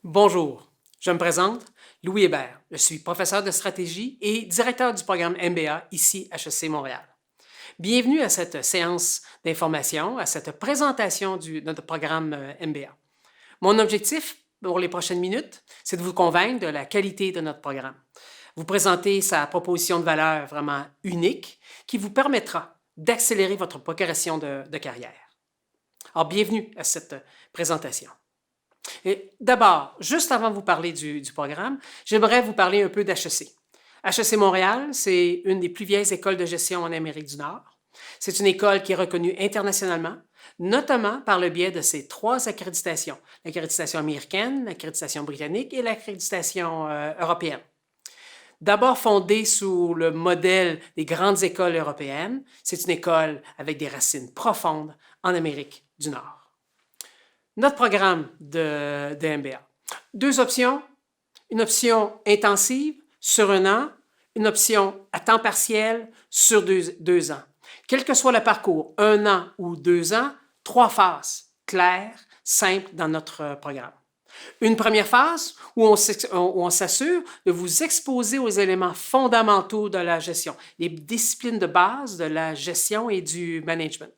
Bonjour, je me présente, Louis Hébert. Je suis professeur de stratégie et directeur du programme MBA ici à HEC Montréal. Bienvenue à cette séance d'information, à cette présentation de notre programme MBA. Mon objectif pour les prochaines minutes, c'est de vous convaincre de la qualité de notre programme. Vous présenter sa proposition de valeur vraiment unique qui vous permettra d'accélérer votre progression de carrière. Alors, bienvenue à cette présentation. D'abord, juste avant de vous parler du programme, j'aimerais vous parler un peu d'HEC. HEC Montréal, c'est une des plus vieilles écoles de gestion en Amérique du Nord. C'est une école qui est reconnue internationalement, notamment par le biais de ses 3 accréditations, l'accréditation américaine, l'accréditation britannique et l'accréditation européenne. D'abord fondée sous le modèle des grandes écoles européennes, c'est une école avec des racines profondes en Amérique du Nord. Notre programme de MBA. 2 options, une option intensive sur 1 an, une option à temps partiel sur 2 ans. Quel que soit le parcours, 1 an ou 2 ans, 3 phases claires, simples dans notre programme. Une première phase où on s'assure de vous exposer aux éléments fondamentaux de la gestion, les disciplines de base de la gestion et du management.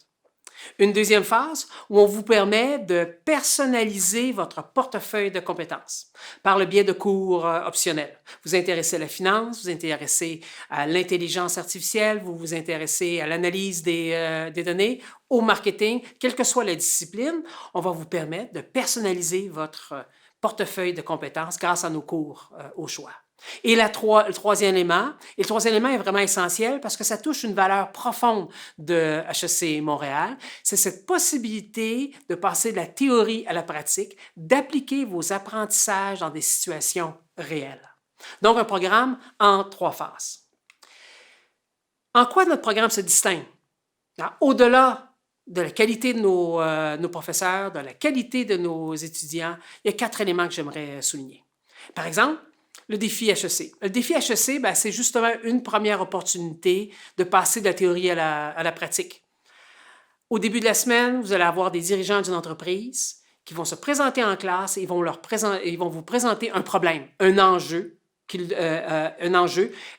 Une deuxième phase où on vous permet de personnaliser votre portefeuille de compétences par le biais de cours optionnels. Vous intéressez à la finance, vous intéressez à l'intelligence artificielle, vous vous intéressez à l'analyse des données, au marketing, quelle que soit la discipline, on va vous permettre de personnaliser votre portefeuille de compétences grâce à nos cours au choix. Et le troisième élément est vraiment essentiel parce que ça touche une valeur profonde de HEC Montréal, c'est cette possibilité de passer de la théorie à la pratique, d'appliquer vos apprentissages dans des situations réelles. Donc, un programme en 3 phases. En quoi notre programme se distingue? Au-delà de la qualité de nos professeurs, de la qualité de nos étudiants, il y a 4 éléments que j'aimerais souligner. Par exemple, le défi HEC. Le défi HEC, c'est justement une première opportunité de passer de la théorie à la pratique. Au début de la semaine, vous allez avoir des dirigeants d'une entreprise qui vont se présenter en classe et ils vont vous présenter un problème, un enjeu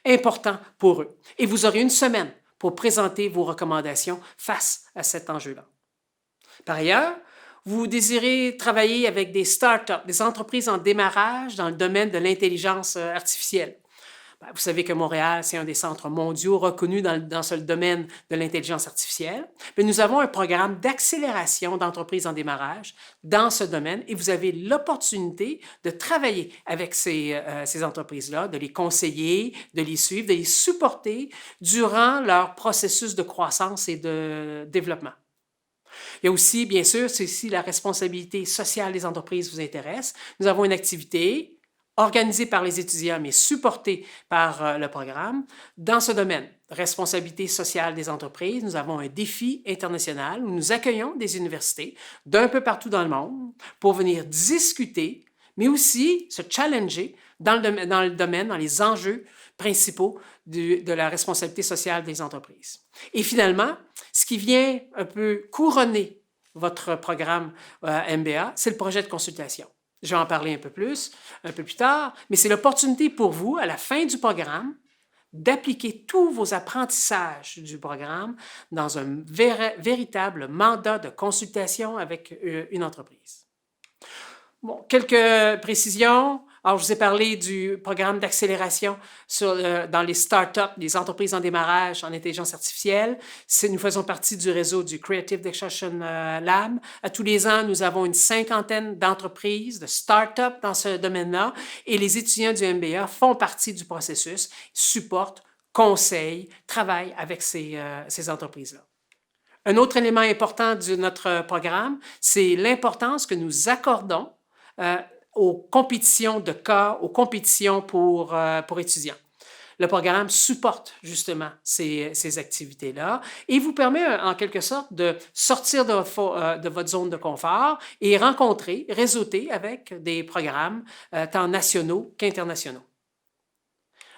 important pour eux. Et vous aurez 1 semaine pour présenter vos recommandations face à cet enjeu-là. Par ailleurs, vous désirez travailler avec des startups, des entreprises en démarrage dans le domaine de l'intelligence artificielle. Vous savez que Montréal, c'est un des centres mondiaux reconnus dans ce domaine de l'intelligence artificielle. Mais nous avons un programme d'accélération d'entreprises en démarrage dans ce domaine et vous avez l'opportunité de travailler avec ces entreprises-là, de les conseiller, de les suivre, de les supporter durant leur processus de croissance et de développement. Il y a aussi, bien sûr, si la responsabilité sociale des entreprises vous intéresse, nous avons une activité organisée par les étudiants, mais supportée par le programme. Dans ce domaine, responsabilité sociale des entreprises, nous avons un défi international où nous accueillons des universités d'un peu partout dans le monde pour venir discuter, mais aussi se challenger dans le domaine, dans les enjeux principaux de la responsabilité sociale des entreprises. Et finalement, ce qui vient un peu couronner votre programme MBA, c'est le projet de consultation. Je vais en parler un peu plus tard, mais c'est l'opportunité pour vous, à la fin du programme, d'appliquer tous vos apprentissages du programme dans un véritable mandat de consultation avec une entreprise. Bon, quelques précisions. Alors, je vous ai parlé du programme d'accélération dans les startups, les entreprises en démarrage en intelligence artificielle. Nous faisons partie du réseau du Creative Discussion Lab. À tous les ans, nous avons une 50aine d'entreprises, de startups dans ce domaine-là et les étudiants du MBA font partie du processus, supportent, conseillent, travaillent avec ces entreprises-là. Un autre élément important de notre programme, c'est l'importance que nous accordons aux compétitions de cas, aux compétitions pour étudiants. Le programme supporte justement ces activités-là et vous permet en quelque sorte de sortir de votre zone de confort et rencontrer, réseauter avec des programmes tant nationaux qu'internationaux.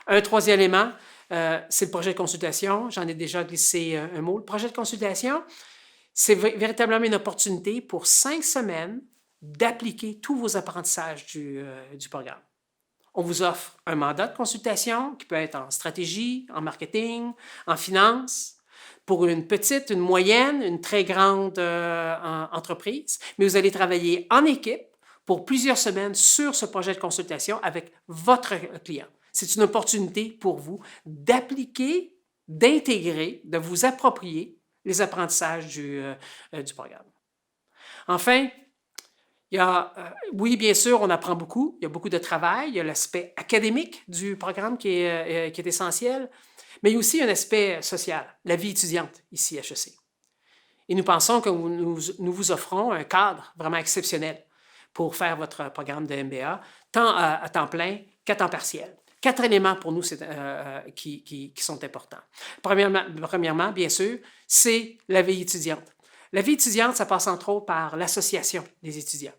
Un troisième élément, c'est le projet de consultation. J'en ai déjà glissé un mot. Le projet de consultation, c'est véritablement une opportunité pour 5 semaines d'appliquer tous vos apprentissages du programme. On vous offre un mandat de consultation qui peut être en stratégie, en marketing, en finance, pour une petite, une moyenne, une très grande entreprise, mais vous allez travailler en équipe pour plusieurs semaines sur ce projet de consultation avec votre client. C'est une opportunité pour vous d'appliquer, d'intégrer, de vous approprier les apprentissages du programme. Enfin, oui, bien sûr, on apprend beaucoup. Il y a beaucoup de travail. Il y a l'aspect académique du programme qui est essentiel, mais il y a aussi un aspect social, la vie étudiante ici à HEC. Et nous pensons que nous vous offrons un cadre vraiment exceptionnel pour faire votre programme de MBA, tant à temps plein qu'à temps partiel. 4 éléments pour nous qui sont importants. Premièrement, bien sûr, c'est la vie étudiante. La vie étudiante, ça passe entre autres par l'association des étudiants.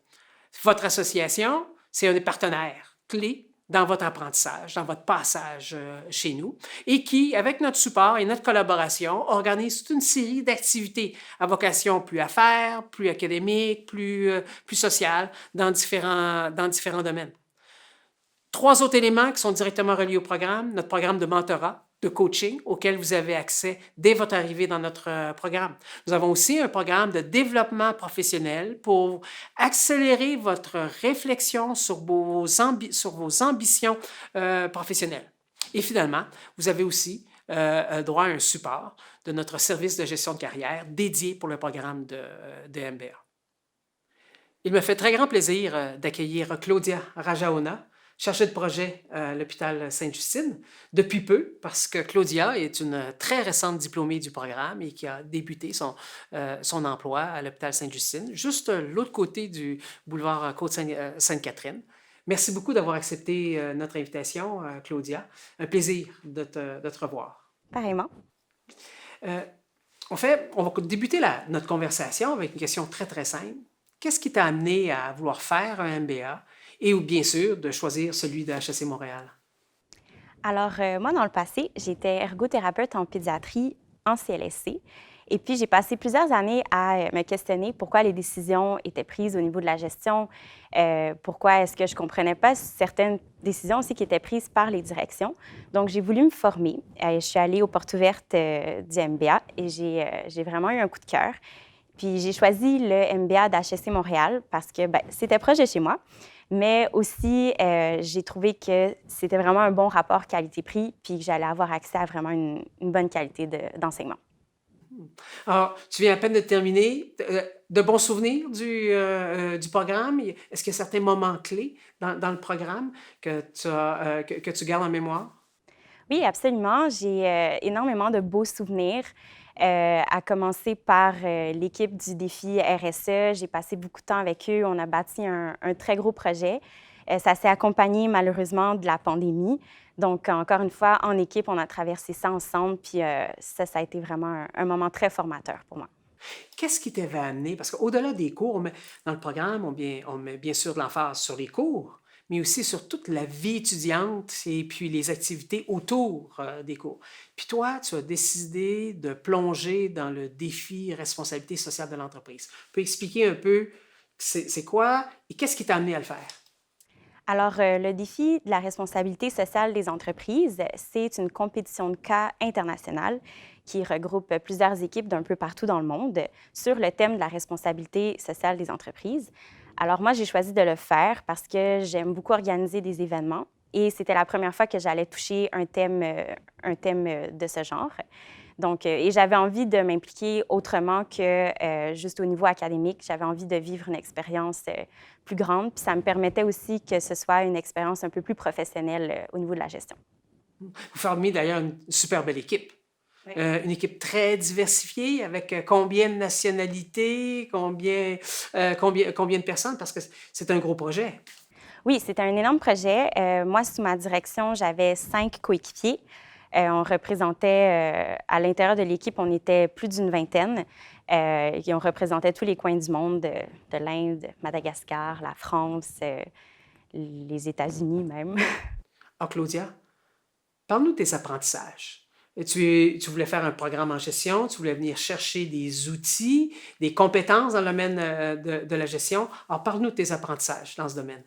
Votre association, c'est un partenaire clé dans votre apprentissage, dans votre passage chez nous, et qui, avec notre support et notre collaboration, organise toute une série d'activités à vocation plus affaires, plus académiques, plus sociales, dans différents domaines. 3 autres éléments qui sont directement reliés au programme, notre programme de mentorat, de coaching auquel vous avez accès dès votre arrivée dans notre programme. Nous avons aussi un programme de développement professionnel pour accélérer votre réflexion sur vos ambitions professionnelles. Et finalement, vous avez aussi droit à un support de notre service de gestion de carrière dédié pour le programme de MBA. Il me fait très grand plaisir d'accueillir Claudia Rajaona, chargée de projet à l'hôpital Sainte-Justine, depuis peu, parce que Claudia est une très récente diplômée du programme et qui a débuté son emploi à l'hôpital Sainte-Justine, juste l'autre côté du boulevard Côte-Sainte-Catherine. Merci beaucoup d'avoir accepté notre invitation, Claudia. Un plaisir de te revoir. Pareillement. En fait, on va débuter notre conversation avec une question très, très simple. Qu'est-ce qui t'a amené à vouloir faire un MBA? Et bien sûr, de choisir celui de HEC Montréal. Alors, moi, dans le passé, j'étais ergothérapeute en pédiatrie en CLSC. Et puis, j'ai passé plusieurs années à me questionner pourquoi les décisions étaient prises au niveau de la gestion, pourquoi est-ce que je ne comprenais pas certaines décisions aussi qui étaient prises par les directions. Donc, j'ai voulu me former. Je suis allée aux portes ouvertes du MBA et j'ai vraiment eu un coup de cœur. Puis, j'ai choisi le MBA d'HEC Montréal parce que c'était proche de chez moi. Mais aussi, j'ai trouvé que c'était vraiment un bon rapport qualité-prix, puis que j'allais avoir accès à vraiment une bonne qualité d'enseignement. Alors, tu viens à peine de terminer. De bons souvenirs du programme? Est-ce qu'il y a certains moments clés dans le programme que tu gardes en mémoire? Oui, absolument. J'ai énormément de beaux souvenirs. À commencer par l'équipe du défi RSE. J'ai passé beaucoup de temps avec eux. On a bâti un très gros projet. Ça s'est accompagné malheureusement de la pandémie. Donc, encore une fois, en équipe, on a traversé ça ensemble. Puis ça a été vraiment un moment très formateur pour moi. Qu'est-ce qui t'avait amené? Parce qu'au-delà des cours, dans le programme, on met bien sûr de l'emphase sur les cours, mais aussi sur toute la vie étudiante et puis les activités autour des cours. Puis toi, tu as décidé de plonger dans le défi responsabilité sociale de l'entreprise. Tu peux expliquer un peu c'est quoi et qu'est-ce qui t'a amené à le faire? Alors, le défi de la responsabilité sociale des entreprises, c'est une compétition de cas internationale qui regroupe plusieurs équipes d'un peu partout dans le monde sur le thème de la responsabilité sociale des entreprises. Alors, moi, j'ai choisi de le faire parce que j'aime beaucoup organiser des événements et c'était la première fois que j'allais toucher un thème de ce genre. Donc, et j'avais envie de m'impliquer autrement que juste au niveau académique. J'avais envie de vivre une expérience plus grande. Puis ça me permettait aussi que ce soit une expérience un peu plus professionnelle au niveau de la gestion. Vous formez d'ailleurs une super belle équipe. Oui. Une équipe très diversifiée avec combien de nationalités, combien de personnes, parce que c'est un gros projet. Oui, c'était un énorme projet. Moi, sous ma direction, j'avais 5 coéquipiers. On représentait, à l'intérieur de l'équipe, on était plus d'une vingtaine. Et on représentait tous les coins du monde, de l'Inde, Madagascar, la France, les États-Unis même. Ah, Claudia, parle-nous de tes apprentissages. Tu voulais faire un programme en gestion, tu voulais venir chercher des outils, des compétences dans le domaine de la gestion. Alors, parle-nous de tes apprentissages dans ce domaine.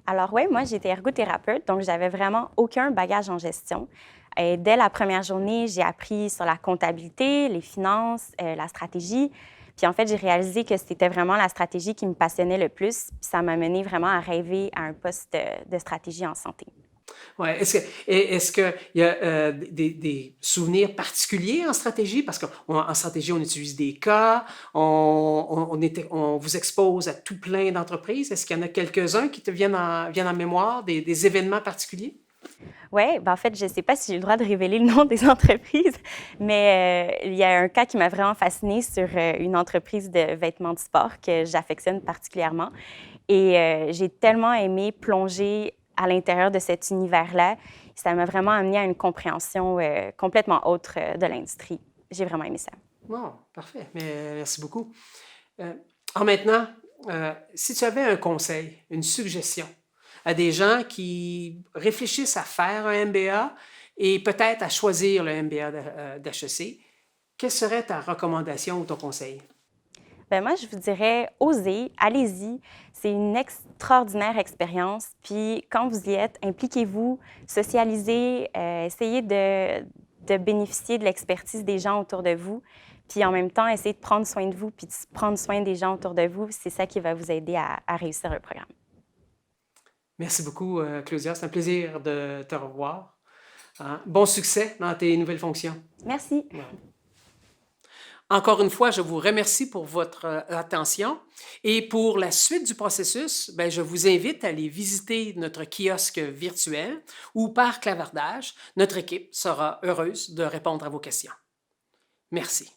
Alors oui, moi, j'étais ergothérapeute, donc j'avais vraiment aucun bagage en gestion. Et dès la première journée, j'ai appris sur la comptabilité, les finances, la stratégie. Puis en fait, j'ai réalisé que c'était vraiment la stratégie qui me passionnait le plus. Puis ça m'a mené vraiment à rêver à un poste de stratégie en santé. Ouais. Est-ce qu'il y a des souvenirs particuliers en stratégie? Parce qu'en stratégie, on utilise des cas, on vous expose à tout plein d'entreprises. Est-ce qu'il y en a quelques-uns qui te viennent en mémoire, des événements particuliers? Oui, ben en fait, je ne sais pas si j'ai le droit de révéler le nom des entreprises, mais il y a un cas qui m'a vraiment fascinée sur une entreprise de vêtements de sport que j'affectionne particulièrement. Et j'ai tellement aimé plonger à l'intérieur de cet univers-là. Ça m'a vraiment amené à une compréhension complètement autre de l'industrie. J'ai vraiment aimé ça. Bon, parfait. Merci beaucoup. Alors maintenant, si tu avais un conseil, une suggestion à des gens qui réfléchissent à faire un MBA et peut-être à choisir le MBA d'HEC, quelle serait ta recommandation ou ton conseil? Ben moi, je vous dirais, osez, allez-y. C'est une extraordinaire expérience. Puis quand vous y êtes, impliquez-vous, socialisez, essayez de bénéficier de l'expertise des gens autour de vous. Puis en même temps, essayez de prendre soin de vous, puis de prendre soin des gens autour de vous. C'est ça qui va vous aider à réussir le programme. Merci beaucoup, Claudia. C'est un plaisir de te revoir. Hein. Bon succès dans tes nouvelles fonctions. Merci. Ouais. Encore une fois, je vous remercie pour votre attention et pour la suite du processus, ben, je vous invite à aller visiter notre kiosque virtuel ou par clavardage. Notre équipe sera heureuse de répondre à vos questions. Merci.